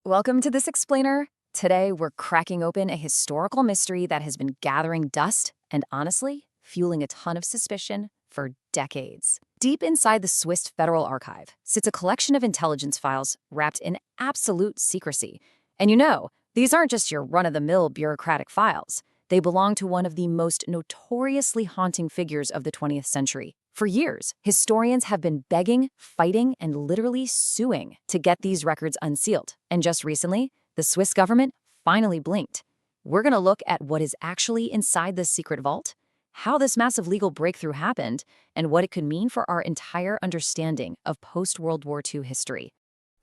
Welcome to This Explainer. Today, we're cracking open a historical mystery that has been gathering dust and, honestly, fueling a ton of suspicion for decades. Deep inside the Swiss Federal Archive sits a collection of intelligence files wrapped in absolute secrecy. And these aren't just your run-of-the-mill bureaucratic files. They belong to one of the most notoriously haunting figures of the 20th century. For years, historians have been begging, fighting, and literally suing to get these records unsealed. And just recently, the Swiss government finally blinked. We're going to look at what is actually inside this secret vault, how this massive legal breakthrough happened, and what it could mean for our entire understanding of post-World War II history.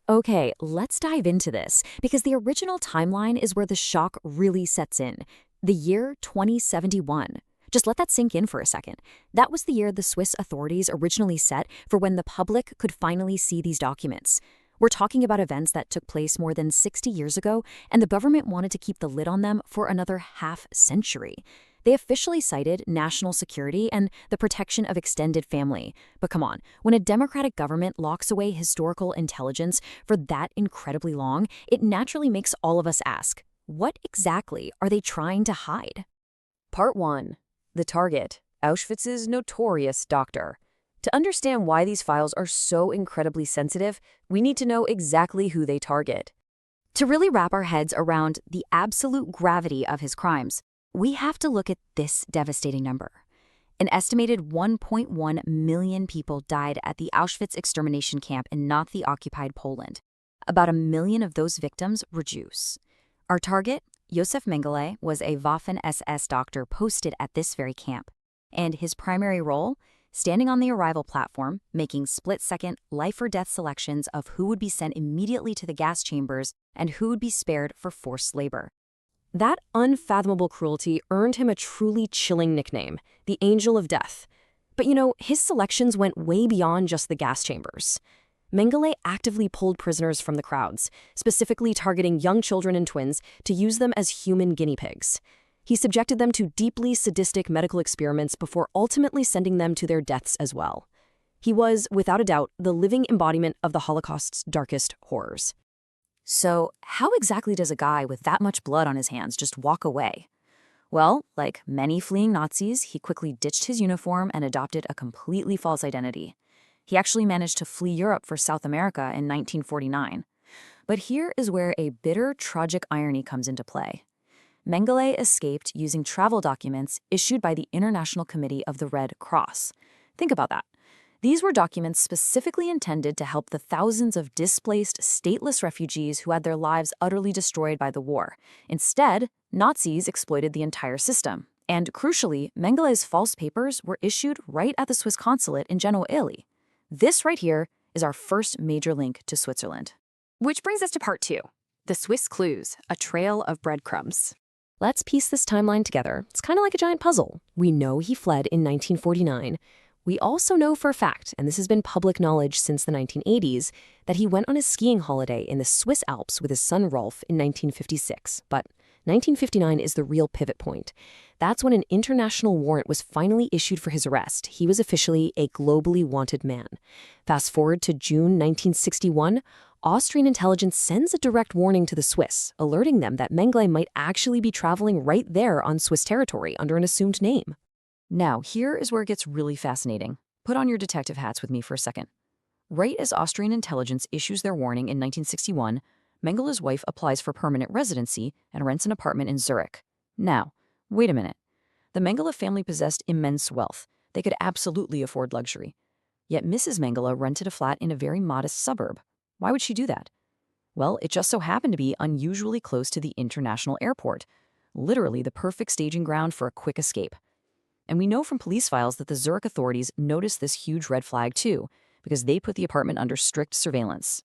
Okay, let's dive into this, because the original timeline is where the shock really sets in. The year 2071. Just let that sink in for a second. That was the year the Swiss authorities originally set for when the public could finally see these documents. We're talking about events that took place more than 60 years ago, and the government wanted to keep the lid on them for another half-century. They officially cited national security and the protection of extended family. But come on, when a democratic government locks away historical intelligence for that incredibly long, it naturally makes all of us ask, what exactly are they trying to hide? Part 1. The target, Auschwitz's notorious doctor. To understand why these files are so incredibly sensitive, we need to know exactly who they target. To really wrap our heads around the absolute gravity of his crimes, we have to look at this devastating number. An estimated 1.1 million people died at the Auschwitz extermination camp in Nazi-occupied Poland. About 1 million of those victims were Jews. Our target, Josef Mengele, was a Waffen-SS doctor posted at this very camp. And his primary role? Standing on the arrival platform, making split-second, life-or-death selections of who would be sent immediately to the gas chambers and who would be spared for forced labor. That unfathomable cruelty earned him a truly chilling nickname, the Angel of Death. But his selections went way beyond just the gas chambers. Mengele actively pulled prisoners from the crowds, specifically targeting young children and twins to use them as human guinea pigs. He subjected them to deeply sadistic medical experiments before ultimately sending them to their deaths as well. He was, without a doubt, the living embodiment of the Holocaust's darkest horrors. So, how exactly does a guy with that much blood on his hands just walk away? Well, like many fleeing Nazis, he quickly ditched his uniform and adopted a completely false identity. He actually managed to flee Europe for South America in 1949. But here is where a bitter, tragic irony comes into play. Mengele escaped using travel documents issued by the International Committee of the Red Cross. Think about that. These were documents specifically intended to help the thousands of displaced, stateless refugees who had their lives utterly destroyed by the war. Instead, Nazis exploited the entire system. And crucially, Mengele's false papers were issued right at the Swiss consulate in Genoa, Italy. This right here is our first major link to Switzerland. Which brings us to part 2, the Swiss clues, a trail of breadcrumbs. Let's piece this timeline together. It's kind of like a giant puzzle. We know he fled in 1949. We also know for a fact, and this has been public knowledge since the 1980s, that he went on a skiing holiday in the Swiss Alps with his son Rolf in 1956. But 1959 is the real pivot point. That's when an international warrant was finally issued for his arrest. He was officially a globally wanted man. Fast forward to June 1961, Austrian intelligence sends a direct warning to the Swiss, alerting them that Mengele might actually be traveling right there on Swiss territory under an assumed name. Now, here is where it gets really fascinating. Put on your detective hats with me for a second. Right as Austrian intelligence issues their warning in 1961, Mengele's wife applies for permanent residency and rents an apartment in Zurich. Now, wait a minute. The Mengele family possessed immense wealth. They could absolutely afford luxury. Yet Mrs. Mengele rented a flat in a very modest suburb. Why would she do that? Well, it just so happened to be unusually close to the international airport, literally the perfect staging ground for a quick escape. And we know from police files that the Zurich authorities noticed this huge red flag too, because they put the apartment under strict surveillance.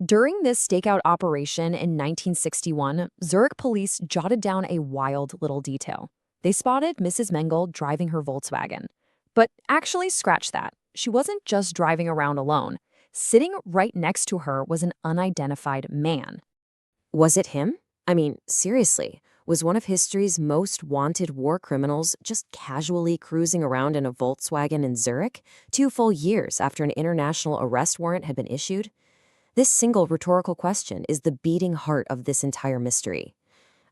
During this stakeout operation in 1961, Zurich police jotted down a wild little detail. They spotted Mrs. Mengele driving her Volkswagen. But actually, scratch that. She wasn't just driving around alone. Sitting right next to her was an unidentified man. Was it him? I mean, seriously, was one of history's most wanted war criminals just casually cruising around in a Volkswagen in Zurich 2 full years after an international arrest warrant had been issued? This single rhetorical question is the beating heart of this entire mystery.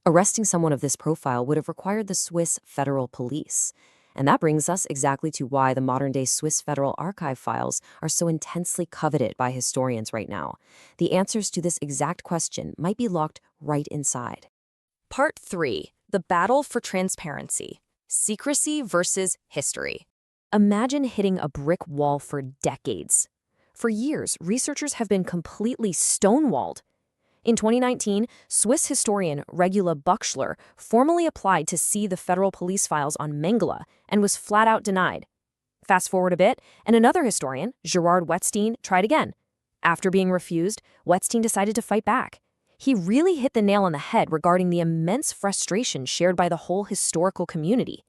Arresting someone of this profile would have required the Swiss Federal Police. And that brings us exactly to why the modern-day Swiss Federal Archive files are so intensely coveted by historians right now. The answers to this exact question might be locked right inside. Part 3. The Battle for Transparency. Secrecy versus History. Imagine hitting a brick wall for decades. For years, researchers have been completely stonewalled. In 2019, Swiss historian Regula Buchschler formally applied to see the federal police files on Mengele and was flat out denied. Fast forward a bit, and another historian, Gerard Wettstein, tried again. After being refused, Wettstein decided to fight back. He really hit the nail on the head regarding the immense frustration shared by the whole historical community.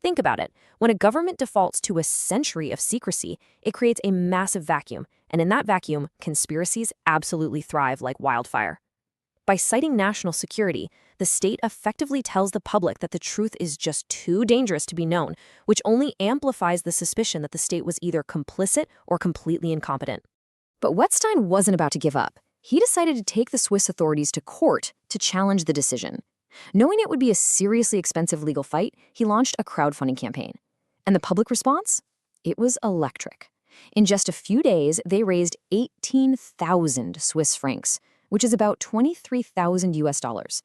Think about it. When a government defaults to a century of secrecy, it creates a massive vacuum, and in that vacuum, conspiracies absolutely thrive like wildfire. By citing national security, the state effectively tells the public that the truth is just too dangerous to be known, which only amplifies the suspicion that the state was either complicit or completely incompetent. But Wettstein wasn't about to give up. He decided to take the Swiss authorities to court to challenge the decision. Knowing it would be a seriously expensive legal fight, he launched a crowdfunding campaign. And the public response? It was electric. In just a few days, they raised 18,000 Swiss francs, which is about 23,000 US dollars.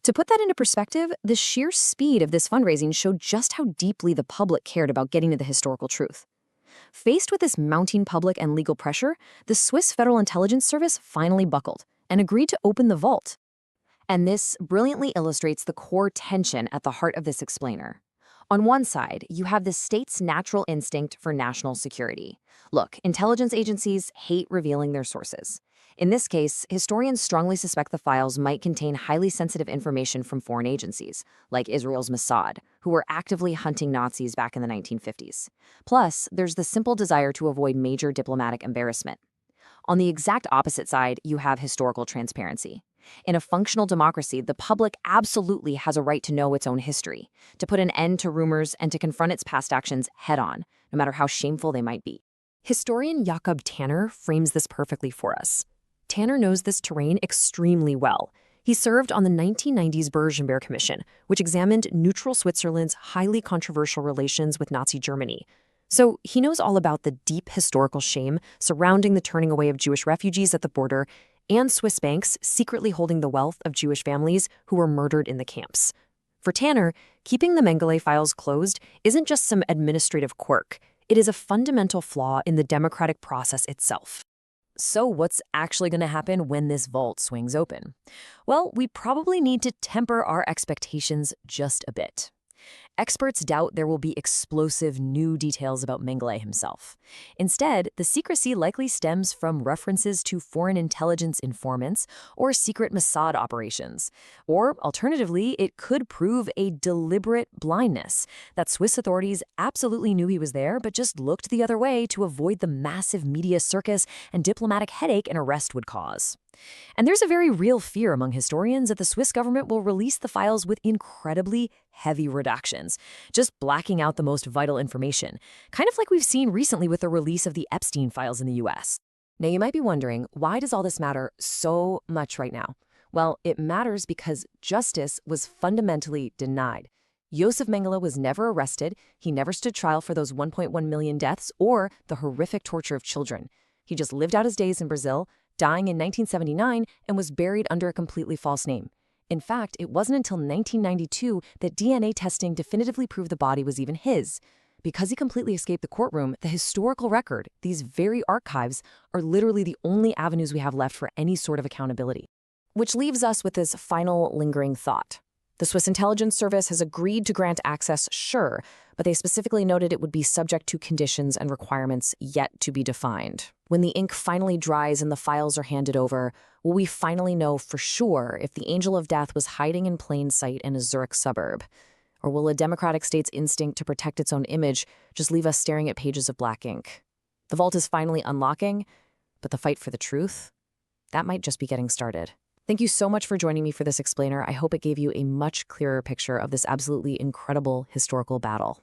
To put that into perspective, the sheer speed of this fundraising showed just how deeply the public cared about getting to the historical truth. Faced with this mounting public and legal pressure, the Swiss Federal Intelligence Service finally buckled and agreed to open the vault. And this brilliantly illustrates the core tension at the heart of this explainer. On one side, you have the state's natural instinct for national security. Look, intelligence agencies hate revealing their sources. In this case, historians strongly suspect the files might contain highly sensitive information from foreign agencies, like Israel's Mossad, who were actively hunting Nazis back in the 1950s. Plus, there's the simple desire to avoid major diplomatic embarrassment. On the exact opposite side, you have historical transparency. In a functional democracy, the public absolutely has a right to know its own history, to put an end to rumors and to confront its past actions head-on, no matter how shameful they might be. Historian Jakob Tanner frames this perfectly for us. Tanner knows this terrain extremely well. He served on the 1990s Bergenbeer Commission, which examined neutral Switzerland's highly controversial relations with Nazi Germany. So he knows all about the deep historical shame surrounding the turning away of Jewish refugees at the border and Swiss banks secretly holding the wealth of Jewish families who were murdered in the camps. For Tanner, keeping the Mengele files closed isn't just some administrative quirk. It is a fundamental flaw in the democratic process itself. So what's actually going to happen when this vault swings open? Well, we probably need to temper our expectations just a bit. Experts doubt there will be explosive new details about Mengele himself. Instead, the secrecy likely stems from references to foreign intelligence informants or secret Mossad operations. Or, alternatively, it could prove a deliberate blindness, that Swiss authorities absolutely knew he was there but just looked the other way to avoid the massive media circus and diplomatic headache an arrest would cause. And there's a very real fear among historians that the Swiss government will release the files with incredibly heavy redactions, just blacking out the most vital information, kind of like we've seen recently with the release of the Epstein files in the US. Now, you might be wondering, why does all this matter so much right now? Well, it matters because justice was fundamentally denied. Josef Mengele was never arrested, he never stood trial for those 1.1 million deaths or the horrific torture of children. He just lived out his days in Brazil, dying in 1979, and was buried under a completely false name. In fact, it wasn't until 1992 that DNA testing definitively proved the body was even his. Because he completely escaped the courtroom, the historical record, these very archives, are literally the only avenues we have left for any sort of accountability. Which leaves us with this final lingering thought. The Swiss Intelligence Service has agreed to grant access, sure, but they specifically noted it would be subject to conditions and requirements yet to be defined. When the ink finally dries and the files are handed over, will we finally know for sure if the Angel of Death was hiding in plain sight in a Zurich suburb? Or will a democratic state's instinct to protect its own image just leave us staring at pages of black ink? The vault is finally unlocking, but the fight for the truth? That might just be getting started. Thank you so much for joining me for this explainer. I hope it gave you a much clearer picture of this absolutely incredible historical battle.